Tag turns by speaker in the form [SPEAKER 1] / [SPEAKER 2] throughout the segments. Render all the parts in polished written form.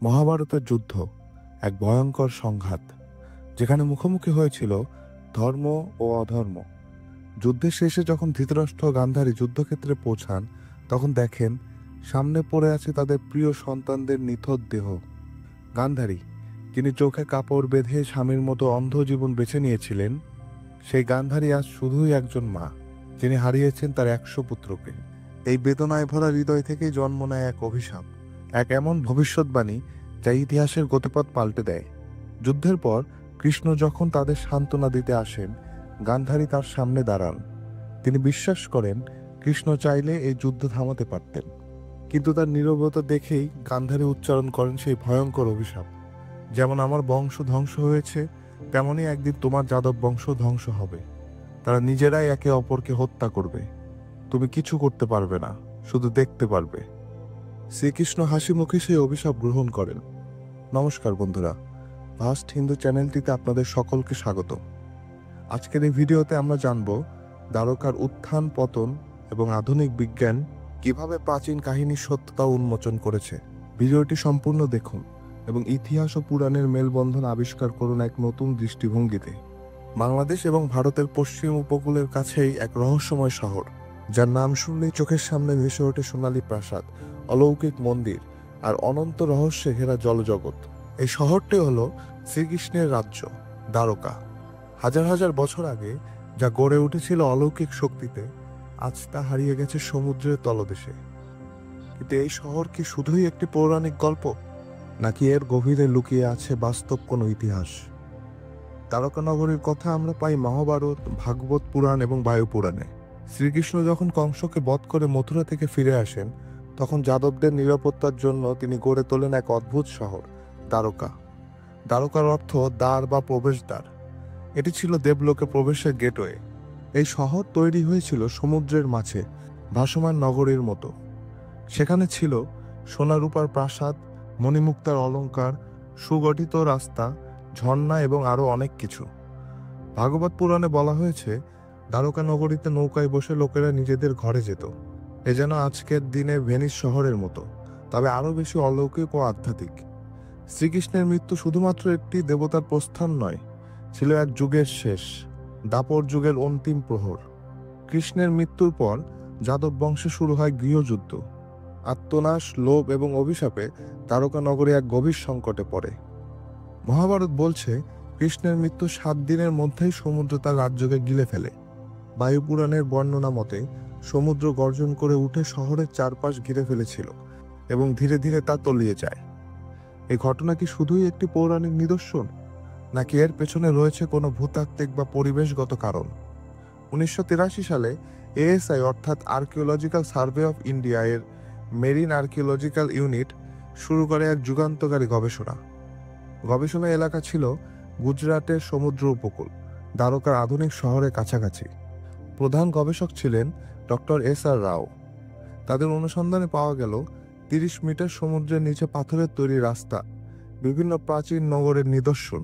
[SPEAKER 1] মহাভারতের যুদ্ধ এক ভয়ঙ্কর সংঘাত, যেখানে মুখোমুখি হয়েছিল ধর্ম ও অধর্ম। যুদ্ধের শেষে যখন ধৃতরাষ্ট্র ও গান্ধারী যুদ্ধক্ষেত্রে পৌঁছান, তখন দেখেন সামনে পড়ে আছে তাদের প্রিয় সন্তানদের নিথর দেহ। গান্ধারী, যিনি চোখে কাপড় বেঁধে স্বামীর মতো অন্ধ জীবন বেছে নিয়েছিলেন, সেই গান্ধারী আজ শুধুই একজন মা, যিনি হারিয়েছেন তার 100 পুত্রকে। এই বেদনায় ভরা হৃদয় থেকেই জন্ম নেয় এক অভিশাপ, এক এমন ভবিষ্যৎবাণী যা ইতিহাসের গতিপথ পাল্টে দেয়। যুদ্ধের পর কৃষ্ণ যখন তাদের সান্ত্বনা দিতে আসেন, গান্ধারী তার সামনে দাঁড়ান। তিনি বিশ্বাস করেন কৃষ্ণ চাইলে এই যুদ্ধ থামাতে পারতেন, কিন্তু তার নীরবতা দেখেই গান্ধারী উচ্চারণ করেন সেই ভয়ঙ্কর অভিশাপ, যেমন আমার বংশ ধ্বংস হয়েছে, তেমনি একদিন তোমার যাদব বংশ ধ্বংস হবে। তারা নিজেরাই একে অপরকে হত্যা করবে। তুমি কিছু করতে পারবে না, শুধু দেখতে পারবে। শ্রীকৃষ্ণ হাসি মুখে সেই অভিশাপ গ্রহণ করেন। নমস্কার বন্ধুরা, ভাস্ট হিন্দু চ্যানেলটিতে আপনাদের সকলকে স্বাগত। আজকের এই ভিডিওতে আমরা জানব দ্বারকার উত্থান পতন এবং আধুনিক বিজ্ঞান কিভাবে প্রাচীন কাহিনীর সত্যতা উন্মোচন করেছে। ভিডিওটি সম্পূর্ণ দেখুন এবং ইতিহাস ও পুরাণের মেলবন্ধন আবিষ্কার করুন এক নতুন দৃষ্টিভঙ্গিতে। বাংলাদেশ এবং ভারতের পশ্চিম উপকূলের কাছেই এক রহস্যময় শহর, যার নাম শুনলেই চোখের সামনে ভেসে ওঠে সোনালী প্রাসাদ, অলৌকিক মন্দির আর অনন্ত রহস্যে ঘেরা জলজগৎ। এই শহরটি হলো শ্রীকৃষ্ণের রাজ্য, দ্বারকা। হাজার হাজার বছর আগে যা গড়ে উঠেছিল অলৌকিক শক্তিতে, আজ তা হারিয়ে গেছে সমুদ্রের তলদেশে। কিন্তু এই শহর কি শুধুই একটি পৌরাণিক গল্প, নাকি এর গভীরে লুকিয়ে আছে বাস্তব কোনো ইতিহাস? দ্বারকা নগরীর কথা আমরা পাই মহাভারত, ভাগবত পুরাণ এবং বায়ু পুরাণে। শ্রীকৃষ্ণ যখন কংসকে বধ করে মথুরা থেকে ফিরে আসেন, তখন যাদবদের নিরাপত্তার জন্য তিনি গড়ে তোলেন এক অদ্ভুত শহর, দ্বারকা। দ্বারকার অর্থ দ্বার বা প্রবেশদ্বার। এটি ছিল দেবলোকে প্রবেশের গেটওয়ে। এই শহর তৈরি হয়েছিল সমুদ্রের মাঝে, ভাসমান নগরীর মতো। সেখানে ছিল সোনা রূপার প্রাসাদ, মণিমুক্তার অলংকার, সুগঠিত রাস্তা, ঝর্ণা এবং আরও অনেক কিছু। ভাগবত পুরাণে বলা হয়েছে, দ্বারকা নগরীতে নৌকায় বসে লোকেরা নিজেদের ঘরে যেত। এ যেন আজকের দিনে ভেনিস শহরের মতো, তবে আরও বেশি অলৌকিক ও আধ্যাত্মিক। শ্রীকৃষ্ণের মৃত্যু শুধুমাত্র একটি দেবতার প্রস্থান নয়, ছিল এক যুগের শেষ, দাপর যুগের অন্তিম প্রহর। কৃষ্ণের মৃত্যুর পর যাদব বংশে শুরু হয় গৃহযুদ্ধ। আত্মনাশ, লোভ এবং অভিশাপে দ্বারকা নগরী এক গভীর সংকটে পড়ে। মহাভারত বলছে, কৃষ্ণের মৃত্যু 7 দিনের মধ্যেই সমুদ্র তার রাজ্যকে গিলে ফেলে। বায়ু পুরাণের বর্ণনা মতে, সমুদ্র গর্জন করে উঠে শহরের চারপাশ ঘিরে ফেলেছিল এবং ধীরে ধীরে তা তলিয়ে যায়। এই ঘটনা কি শুধুই একটি পৌরাণিক নিদর্শন, নাকি এর পেছনে রয়েছে কোনো ভূতাত্ত্বিক বা পরিবেশগত কারণ? 1983 সালে এএসআই অর্থাৎ আর্কিওলজিক্যাল সার্ভে অফ ইন্ডিয়া এর মেরিন আর্কিওলজিক্যাল ইউনিট শুরু করে এক যুগান্তকারী গবেষণা এলাকা ছিল গুজরাটের সমুদ্র উপকূল, দ্বারকার আধুনিক শহরের কাছাকাছি। প্রধান গবেষক ছিলেন ডক্টর এস.আর. রাও। তাদের অনুসন্ধানে পাওয়া গেল 30 মিটার সমুদ্রের নিচে পাথরের তৈরি রাস্তা, বিভিন্ন প্রাচীন নগরের নিদর্শন,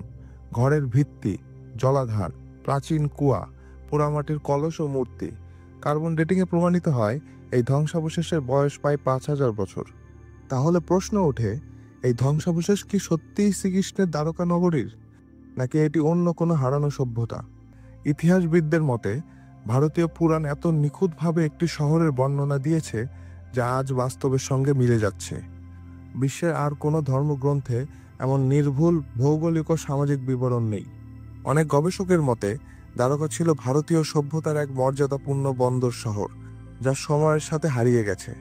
[SPEAKER 1] ঘরের ভিত্তি, জলাধার, প্রাচীন কুয়া, পোড়ামাটির কলস ও মূর্তি। কার্বন ডেটিংয়ে প্রমাণিত হয় এই ধ্বংসাবশেষের বয়স প্রায় 5000 বছর। তাহলে প্রশ্ন ওঠে, এই ধ্বংসাবশেষ কি সত্যিই শ্রীকৃষ্ণের দ্বারকা নগরীর, নাকি এটি অন্য কোনো হারানো সভ্যতা? ইতিহাসবিদদের মতে, ভারতীয় পুরাণ এত নিখুঁতভাবে একটি শহরের বর্ণনা দিয়েছে যা আজ বাস্তবের সঙ্গে মিলে যাচ্ছে। বিশ্বের আর কোনো ধর্মগ্রন্থে এমন নির্ভুল ভৌগোলিক ও সামাজিক বিবরণ নেই। অনেক গবেষকের মতে, দ্বারকা ছিল ভারতীয় সভ্যতার এক মর্যাদাপূর্ণ বন্দর শহর, যা সময়ের সাথে হারিয়ে গেছে।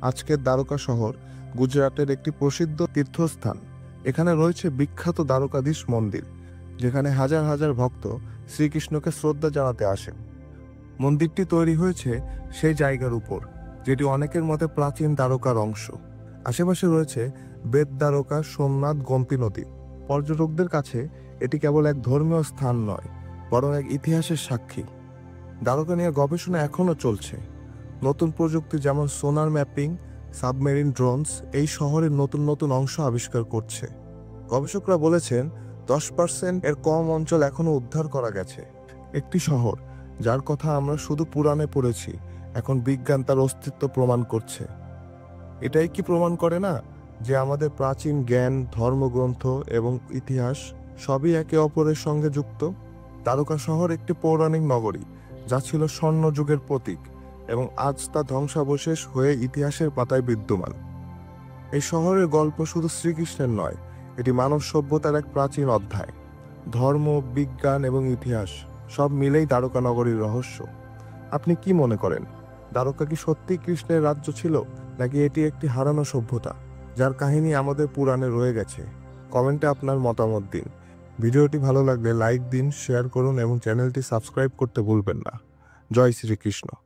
[SPEAKER 1] আজকের দ্বারকা শহর গুজরাটের একটি প্রসিদ্ধ তীর্থস্থান। এখানে রয়েছে বিখ্যাত দ্বারকাধীশ মন্দির, যেখানে হাজার হাজার ভক্ত শ্রীকৃষ্ণকে শ্রদ্ধা জানাতে আসেন। মন্দিরটি তৈরি হয়েছে সেই জায়গার উপর, যেটি অনেকের মতে প্রাচীন দ্বারকার অংশ। আশেপাশে রয়েছে বেদ দ্বারকা, সোমনাথ, গোমতী নদী। পর্যটকদের কাছে এটি কেবল এক ধর্মীয় স্থান নয়, বরং এক ইতিহাসের সাক্ষী। দ্বারকা নিয়ে গবেষণা এখনও চলছে। নতুন প্রযুক্তি যেমন সোনার ম্যাপিং, সাবমেরিন ড্রোনস এই শহরের নতুন নতুন অংশ আবিষ্কার করছে। গবেষকরা বলেছেন 10% এর কম অঞ্চল এখনও উদ্ধার করা গেছে। একটি শহর যার কথা আমরা শুধু পুরাণে পড়েছি, এখন বিজ্ঞান তার অস্তিত্ব প্রমাণ করছে। এটাই কি প্রমাণ করে না যে আমাদের প্রাচীন জ্ঞান, ধর্মগ্রন্থ এবং ইতিহাস সবই একে অপরের সঙ্গে যুক্ত। দ্বারকা শহর একটি পৌরাণিক নগরী, যা ছিল স্বর্ণ যুগের প্রতীক, এবং আজ তা ধ্বংসাবশেষ হয়ে ইতিহাসের পাতায় বিদ্যমান। এই শহরের গল্প শুধু শ্রীকৃষ্ণের নয়, এটি মানব সভ্যতার এক প্রাচীন অধ্যায়। ধর্ম, বিজ্ঞান এবং ইতিহাস সব মিলেই দ্বারকা নগরীর রহস্য। আপনি কি মনে করেন, দ্বারকা কি সত্যিই কৃষ্ণের রাজ্য ছিল, নাকি এটি একটি হারানো সভ্যতা যার কাহিনী আমাদের পুরাণে রয়ে গেছে? কমেন্টে আপনার মতামত দিন। ভিডিওটি ভালো লাগলে লাইক দিন, শেয়ার করুন এবং চ্যানেলটি সাবস্ক্রাইব করতে ভুলবেন না। জয় শ্রীকৃষ্ণ।